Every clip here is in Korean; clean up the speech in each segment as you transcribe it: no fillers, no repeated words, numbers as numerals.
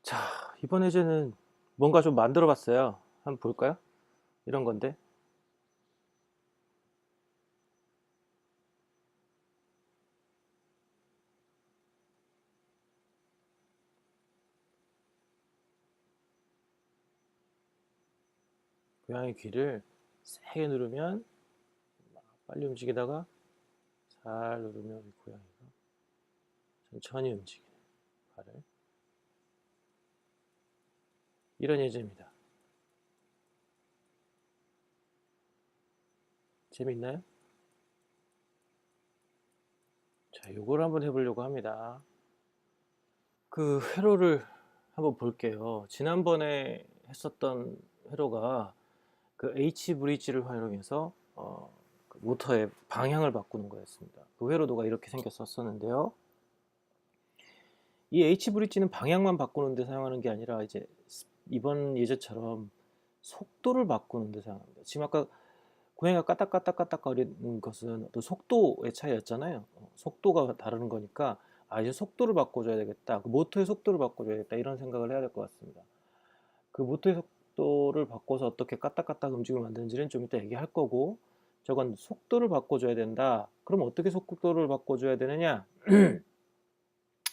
자, 이번 예제는 뭔가 좀 만들어 봤어요. 한번 볼까요? 이런 건데. 고양이 귀를 세게 누르면 빨리 움직이다가 잘 누르면 우리 고양이가 천천히 움직이는 발을. 이런 예제입니다. 재밌나요? 자, 요걸 한번 해보려고 합니다. 그 회로를 한번 볼게요. 지난번에 했었던 회로가 그 H 브릿지를 활용해서 그 모터의 방향을 바꾸는 거였습니다. 그 회로도가 이렇게 생겼었는데요. 이 H 브릿지는 방향만 바꾸는 데 사용하는 게 아니라 이제 이번 예제처럼 속도를 바꾸는 데 사용합니다. 지금 아까 고양이가 까딱까딱까딱 거리는 것은 또 속도의 차이였잖아요. 속도가 다른 거니까 이제 속도를 바꿔줘야 되겠다. 그 모터의 속도를 바꿔줘야겠다. 이런 생각을 해야 될 것 같습니다. 그 모터의 속도를 바꿔서 어떻게 까딱까딱 움직임을 만드는지는 좀 이따 얘기할 거고, 저건 속도를 바꿔줘야 된다. 그럼 어떻게 속도를 바꿔줘야 되느냐?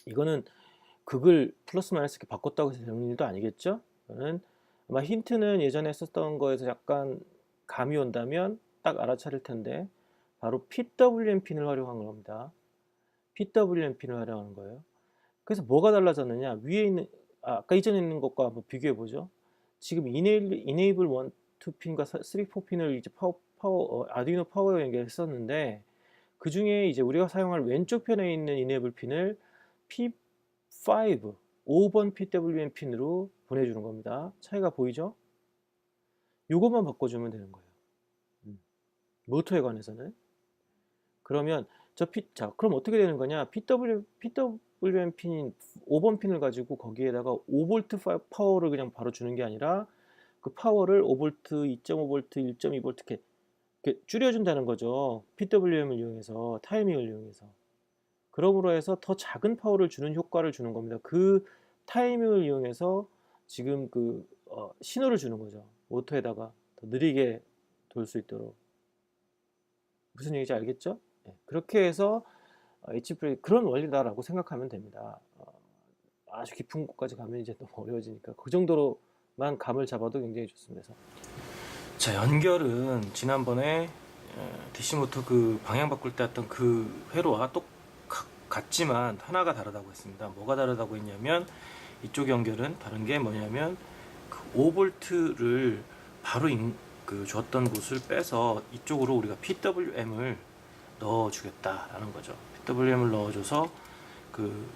이거는 극을 플러스 마이너스 이렇게 바꿨다고 해서 되는 일도 아니겠죠? 저는 아마 힌트는 예전에 썼던 거에서 약간 감이 온다면 딱 알아차릴 텐데, 바로 PWM 핀을 활용한 겁니다. PWM 핀을 활용하는 거예요. 그래서 뭐가 달라졌느냐? 위에 있는 아까 이전에 있는 것과 한번 비교해 보죠. 지금 이네이블 1, 2핀과 3, 4핀을 이제 아두이노 파워에 연결했었는데, 그 중에 이제 우리가 사용할 왼쪽 편에 있는 이네이블 핀을 P5, 5번 PWM 핀으로 보내주는 겁니다. 차이가 보이죠? 이것만 바꿔주면 되는 거예요. 모터에 관해서는. 그러면 자, 그럼 어떻게 되는 거냐? PWM 핀인 5번 핀을 가지고 거기에다가 5V 파워를 그냥 바로 주는 게 아니라 그 파워를 5V, 2.5V, 1.2V 이렇게 줄여준다는 거죠. PWM을 이용해서, 타이밍을 이용해서. 그러므로 해서 더 작은 파워를 주는 효과를 주는 겁니다. 그 타이밍을 이용해서 지금 신호를 주는 거죠. 모터에다가 더 느리게 돌 수 있도록. 무슨 얘기인지 알겠죠? 네, 그렇게 해서 H브레이크 그런 원리다라고 생각하면 됩니다. 아주 깊은 곳까지 가면 이제 너무 어려워지니까 그 정도로만 감을 잡아도 굉장히 좋습니다. 그래서 자, 연결은 지난번에 DC모터 그 방향 바꿀 때 했던 그 회로와 똑같지만 하나가 다르다고 했습니다. 뭐가 다르다고 했냐면, 이쪽 연결은 다른 게 뭐냐면 그 5V를 바로 줬던 곳을 빼서 이쪽으로 우리가 PWM을 넣어주겠다라는 거죠. PWM을 넣어줘서 그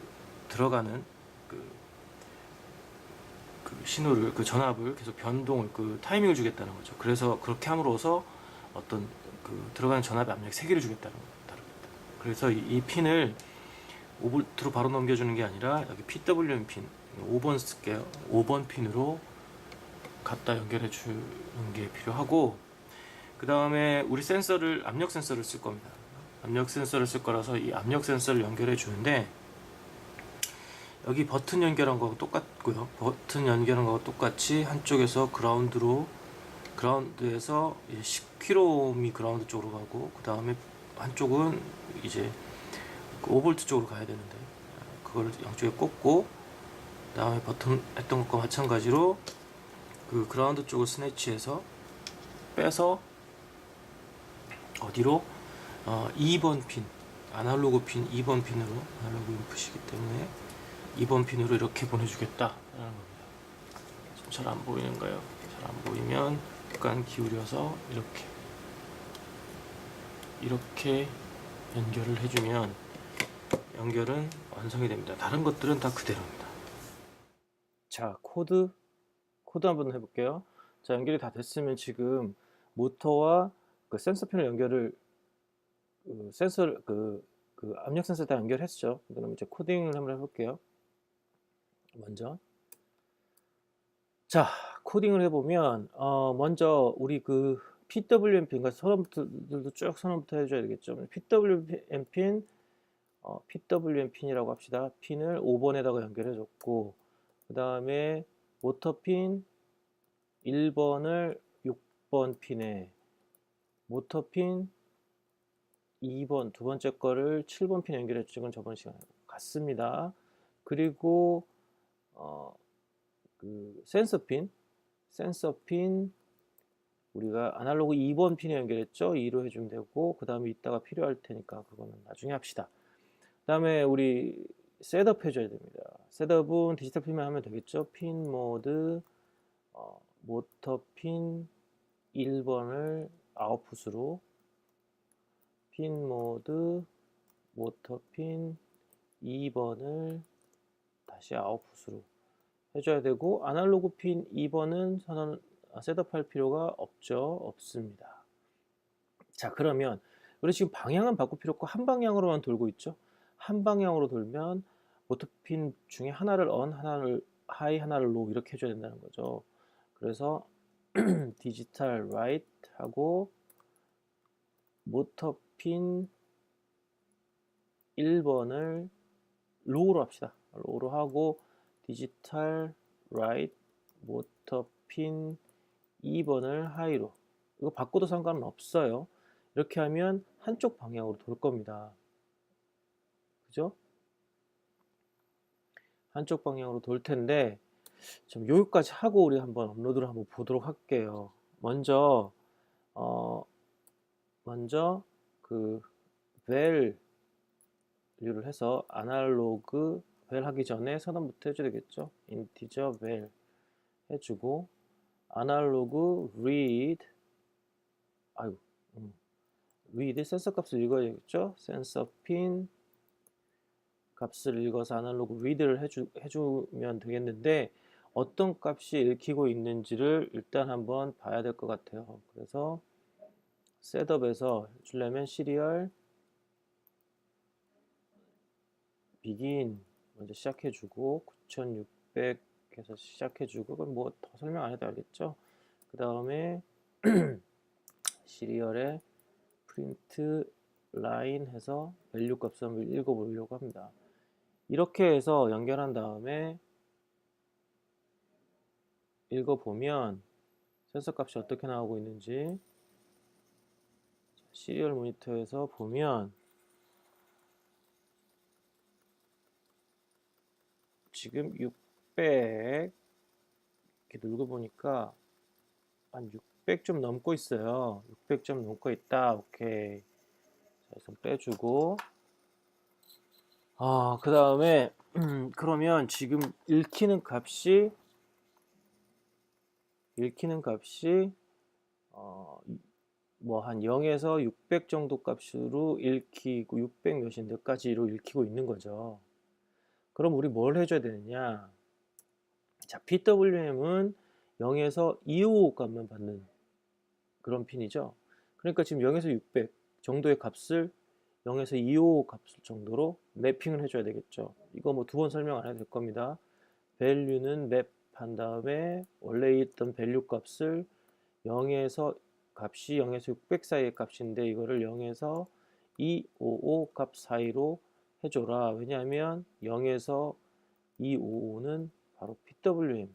들어가는 그 신호를, 그 전압을 계속 변동을, 그 타이밍을 주겠다는 거죠. 그래서 그렇게 함으로써 어떤 그 들어가는 전압의 압력 세기를 주겠다는 거다. 그래서 이 핀을 5V로 바로 넘겨주는 게 아니라 여기 PWM 핀 5번 쓸게요. 5번 핀으로 갖다 연결해 주는 게 필요하고, 그 다음에 우리 압력 센서를 쓸 겁니다. 압력 센서를 쓸 거라서 이 압력 센서를 연결해 주는데, 여기 버튼 연결한 거하고 똑같고요. 버튼 연결한 거하고 똑같이 한쪽에서 그라운드에서 10km이 그라운드 쪽으로 가고, 그 다음에 한쪽은 이제 5V 쪽으로 가야 되는데, 그거를 양쪽에 꽂고, 그 다음에 버튼 했던 것과 마찬가지로 그 그라운드 쪽을 스내치해서 빼서 어디로 2번 핀, 아날로그 핀 2번 핀으로, 아날로그 인풋이기 때문에 2번 핀으로 이렇게 보내주겠다 라는 겁니다. 잘 안 보이는가요? 잘 안 보이면 약간 기울여서 이렇게 연결을 해주면 연결은 완성이 됩니다. 다른 것들은 다 그대로입니다. 자, 코드 한번 해볼게요. 자, 연결이 다 됐으면 지금 모터와 그 센서 핀을 연결을 압력 센서 다 연결했죠. 그럼 이제 코딩을 한번 해볼게요. 먼저 자, 코딩을 해보면 먼저 우리 그 PWM 핀과 선언부터들도 쭉 선언부터 해줘야 되겠죠. PWM 핀 PWM 핀이라고 합시다. 핀을 5번에다가 연결해줬고, 그 다음에 모터핀 1번을 6번 핀에, 모터핀 2번 두 번째 거를 7번 핀에 연결했죠. 이건 저번 시간에 같습니다. 그리고 그 센서핀 우리가 아날로그 2번 핀에 연결했죠. 2로 해주면 되고, 그 다음에 이따가 필요할 테니까 그거는 나중에 합시다. 그 다음에 우리 셋업 해줘야 됩니다. 셋업은 디지털 핀만 하면 되겠죠. 핀 모드 모터 핀 1번을 아웃풋으로, 핀 모드 모터 핀 2번을 다시 아웃풋으로 해줘야 되고, 아날로그 핀 2번은 셋업할 필요가 없습니다. 자, 그러면 우리 지금 방향은 바꿀 필요 없고 한 방향으로만 돌고 있죠. 한 방향으로 돌면 모터핀 중에 하나를 on, 하나를 하이, 하나를 low 이렇게 해줘야 된다는 거죠. 그래서 디지털 라이트 하고 모터핀 1번을 low로 합시다. low로 하고 디지털 라이트 모터핀 2번을 하이로. 이거 바꿔도 상관은 없어요. 이렇게 하면 한쪽 방향으로 돌 겁니다. 그죠? 한쪽 방향으로 돌 텐데, 좀 여기까지 하고 우리 한번 업로드를 한번 보도록 할게요. 먼저 그 밸류를 해서 아날로그 밸 하기 전에 선언부터 해줘야 되겠죠. 인티저 밸 해주고 아날로그 read, read 센서 값을 읽어야겠죠. 센서 핀 값을 읽어서 아날로그 read를 해주면 되겠는데, 어떤 값이 읽히고 있는지를 일단 한번 봐야 될 것 같아요. 그래서 셋업에서 해주려면 시리얼 begin 먼저 시작해주고 9600에서 시작해주고, 그건 뭐 더 설명 안 해도 알겠죠. 그 다음에 시리얼에 프린트 라인 해서 밸류 값을 한번 읽어보려고 합니다. 이렇게 해서 연결한 다음에 읽어보면 센서 값이 어떻게 나오고 있는지, 시리얼 모니터에서 보면 지금 600 이렇게 눌러보니까 한 600 좀 넘고 있어요. 600 좀 넘고 있다. 오케이. 자, 손 빼주고, 그 다음에 그러면 지금 읽히는 값이 뭐 한 0에서 600 정도 값으로 읽히고 600 몇인데까지로 읽히고 있는 거죠. 그럼 우리 뭘 해줘야 되느냐? 자, PWM은 0에서 255 값만 받는 그런 핀이죠. 그러니까 지금 0에서 600 정도의 값을 0에서 255 값 정도로 매핑을 해줘야 되겠죠. 이거 뭐 두 번 설명 안 해도 될 겁니다. 밸류는 맵한 다음에 원래 있던 밸류 값을 0에서 값이 0에서 600 사이의 값인데 이거를 0에서 255 값 사이로 해줘라. 왜냐하면 0에서 255는 바로 PWM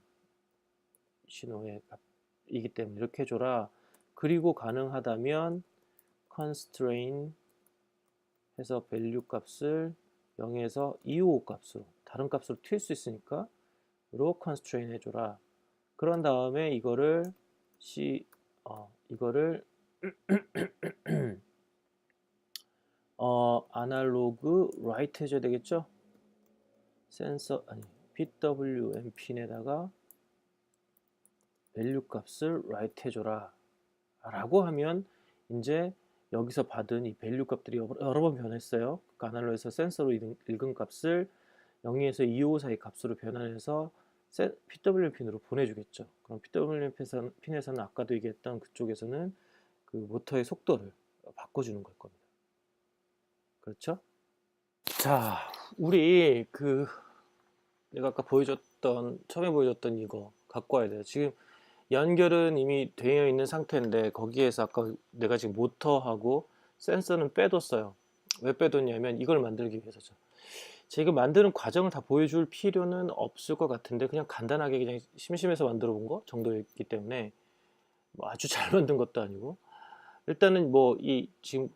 신호의 값이기 때문에 이렇게 해줘라. 그리고 가능하다면 constraint 해서 밸류 값을 0에서 255 값으로 다른 값으로 튈 수 있으니까 로 constraint 해줘라. 그런 다음에 이거를 아날로그 라이트 해줘야 되겠죠. PWM 핀에다가 밸류 값을 라이트 해줘라 라고 하면 이제 여기서 받은 이 밸류 값들이 여러 번 변했어요. 그러니까 아날로그에서 센서로 읽은 값을 0에서 255 사이 값으로 변환해서 PWM 핀으로 보내주겠죠. 그럼 PWM 핀에서는 아까도 얘기했던 그쪽에서는 그 모터의 속도를 바꿔주는 걸 겁니다. 그렇죠? 자, 우리 내가 아까 처음에 보여줬던 이거 갖고 와야 돼요. 지금 연결은 이미 되어 있는 상태인데 거기에서 아까 내가 지금 모터하고 센서는 빼뒀어요. 왜 빼뒀냐면 이걸 만들기 위해서죠. 제가 만드는 과정을 다 보여줄 필요는 없을 것 같은데 그냥 간단하게 그냥 심심해서 만들어 본 거 정도였기 때문에 뭐 아주 잘 만든 것도 아니고 일단은 뭐 이 지금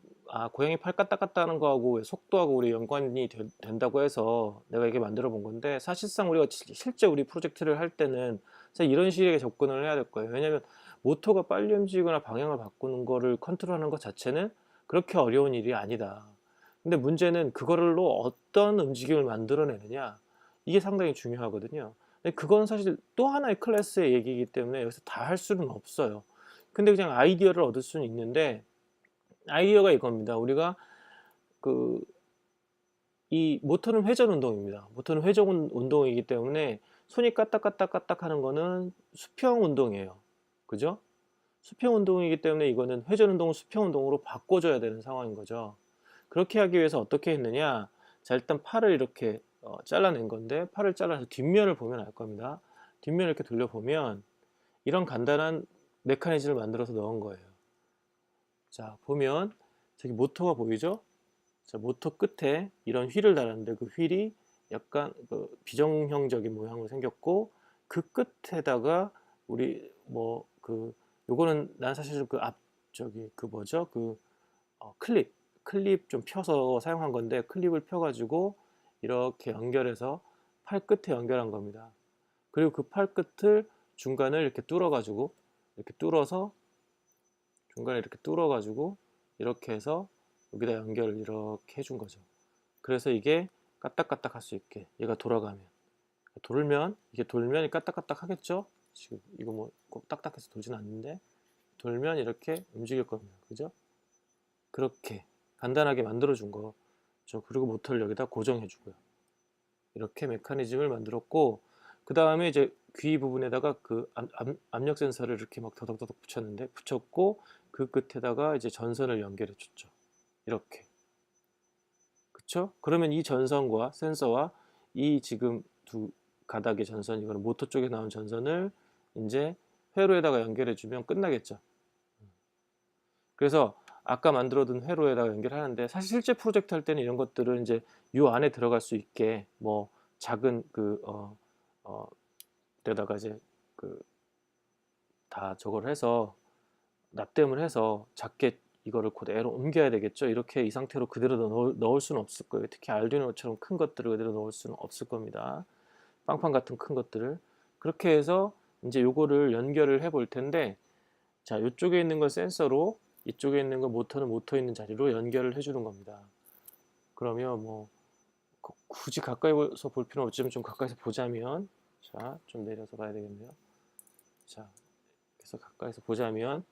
고양이 팔 까딱까딱 하는 거하고 왜 속도하고 우리 연관이 된다고 해서 내가 이게 만들어 본 건데 사실상 우리가 실제 우리 프로젝트를 할 때는 사실 이런 식의 접근을 해야 될 거예요. 왜냐면 모터가 빨리 움직이거나 방향을 바꾸는 거를 컨트롤하는 것 자체는 그렇게 어려운 일이 아니다. 근데 문제는 그거를로 어떤 움직임을 만들어내느냐 이게 상당히 중요하거든요. 근데 그건 사실 또 하나의 클래스의 얘기이기 때문에 여기서 다 할 수는 없어요. 근데 그냥 아이디어를 얻을 수는 있는데 아이디어가 이겁니다. 우리가 그 이 모터는 회전 운동입니다. 모터는 회전 운동이기 때문에 손이 까딱까딱 하는 거는 수평 운동이에요. 그죠? 수평 운동이기 때문에 이거는 회전 운동을 수평 운동으로 바꿔줘야 되는 상황인 거죠. 그렇게 하기 위해서 어떻게 했느냐? 자, 일단 팔을 이렇게 잘라낸 건데 팔을 잘라서 뒷면을 보면 알 겁니다. 뒷면을 이렇게 돌려보면 이런 간단한 메커니즘을 만들어서 넣은 거예요. 자, 보면 저기 모터가 보이죠? 자, 모터 끝에 이런 휠을 달았는데 그 휠이 약간 그 비정형적인 모양으로 생겼고 그 끝에다가 우리 뭐 그 요거는 난 사실 그 앞 저기 그 뭐죠? 그 클립 좀 펴서 사용한 건데 클립을 펴가지고 이렇게 연결해서 팔 끝에 연결한 겁니다. 그리고 그 팔 끝을 중간을 이렇게 뚫어가지고 이렇게 뚫어서 중간에 이렇게 뚫어가지고 이렇게 해서 여기다 연결을 이렇게 해준 거죠. 그래서 이게 까딱까딱 할 수 있게 얘가 돌아가면 돌면 이게 돌면 까딱까딱 하겠죠. 지금 이거 뭐 꼭 딱딱해서 돌진 않는데 돌면 이렇게 움직일 겁니다. 그죠? 그렇게 간단하게 만들어 준 거죠. 그리고 모터를 여기다 고정해 주고요. 이렇게 메커니즘을 만들었고 그 다음에 이제 귀 부분에다가 그 압력 센서를 이렇게 막 더덕더덕 붙였고 그 끝에다가 이제 전선을 연결해 줬죠. 이렇게. 그쵸? 그러면 이 전선과 센서와 이 지금 두 가닥의 전선, 이거는 모터 쪽에 나온 전선을 이제 회로에다가 연결해 주면 끝나겠죠. 그래서 아까 만들어둔 회로에다가 연결하는데 사실 실제 프로젝트 할 때는 이런 것들을 이제 요 안에 들어갈 수 있게 뭐 작은 데다가 이제 그 다 저걸 해서 납땜을 해서 작게 이거를 그대로 옮겨야 되겠죠. 이렇게 이 상태로 그대로 넣을 수는 없을 거예요. 특히 알두이노처럼 큰 것들을 그대로 넣을 수는 없을 겁니다. 빵판 같은 큰 것들을. 그렇게 해서 이제 요거를 연결을 해 볼 텐데 자, 이쪽에 있는 건 센서로 이쪽에 있는 건 모터는 모터 있는 자리로 연결을 해 주는 겁니다. 그러면 뭐 굳이 가까이서 볼 필요는 없지만 좀 가까이서 보자면 자, 좀 내려서 봐야 되겠네요. 자, 그래서 가까이서 보자면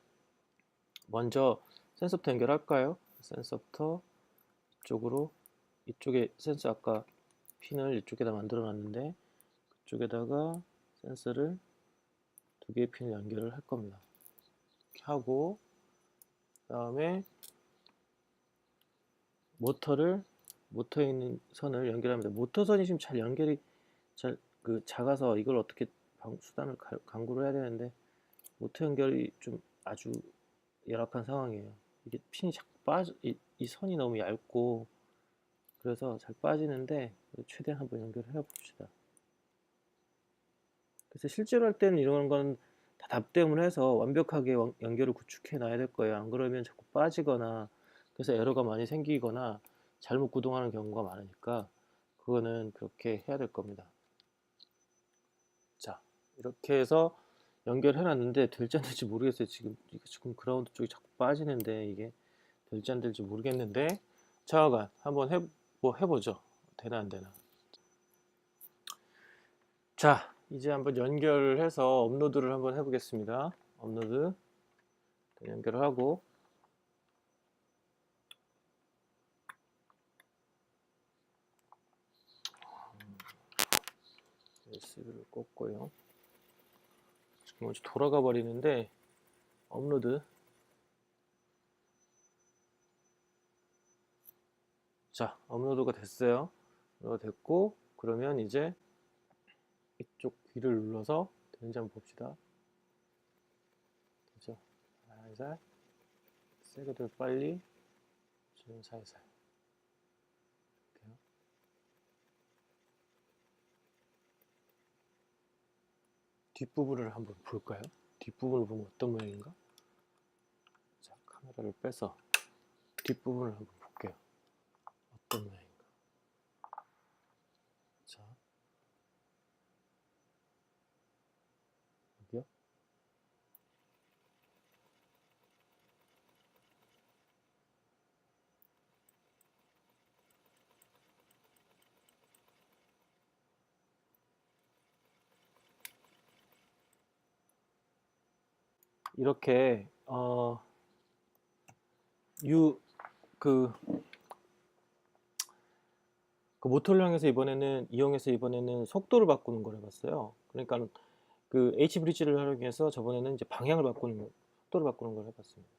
먼저 센서부터 연결할까요? 센서부터 이쪽으로 이쪽에 센서 아까 핀을 이쪽에다 만들어 놨는데 그쪽에다가 센서를 두 개의 핀을 연결을 할 겁니다. 이렇게 하고 그 다음에 모터에 있는 선을 연결합니다. 모터선이 지금 잘 연결이 잘 작아서 이걸 어떻게 수단을 강구를 해야 되는데 모터 연결이 좀 아주 열악한 상황이에요. 이게 핀이 자꾸 이 선이 너무 얇고 그래서 잘 빠지는데 최대한 한번 연결을 해 봅시다. 그래서 실제로 할 때는 이런 건 다 납땜을 해서 완벽하게 연결을 구축해 놔야 될 거예요. 안 그러면 자꾸 빠지거나 그래서 에러가 많이 생기거나 잘못 구동하는 경우가 많으니까 그거는 그렇게 해야 될 겁니다. 자, 이렇게 해서 연결해 놨는데 될지 안 될지 모르겠어요. 지금 그라운드 쪽이 자꾸 빠지는데 이게 될지 안 될지 모르겠는데 자가 한번 해보죠. 되나 안 되나. 자, 이제 한번 연결해서 업로드를 한번 해보겠습니다. 업로드 연결을 하고 USB를 꽂고요. 지금 먼저 돌아가 버리는데 업로드. 자, 업로드가 됐어요. 업로드 됐고 그러면 이제 이쪽 귀를 눌러서 되는지 한번 봅시다. 되죠? 살살 세게도 빨리 좀 살살 이렇게요. 뒷부분을 한번 볼까요? 뒷부분을 보면 어떤 모양인가? 자, 카메라를 빼서 뒷부분을 한번 볼게요. 어떤 모양인가? 자, 여기요. 이렇게 그 모터를 이용해서 이번에는 속도를 바꾸는 걸 해봤어요. 그러니까 그 H 브릿지를 활용해서 저번에는 이제 방향을 바꾸는 속도를 바꾸는 걸 해봤습니다.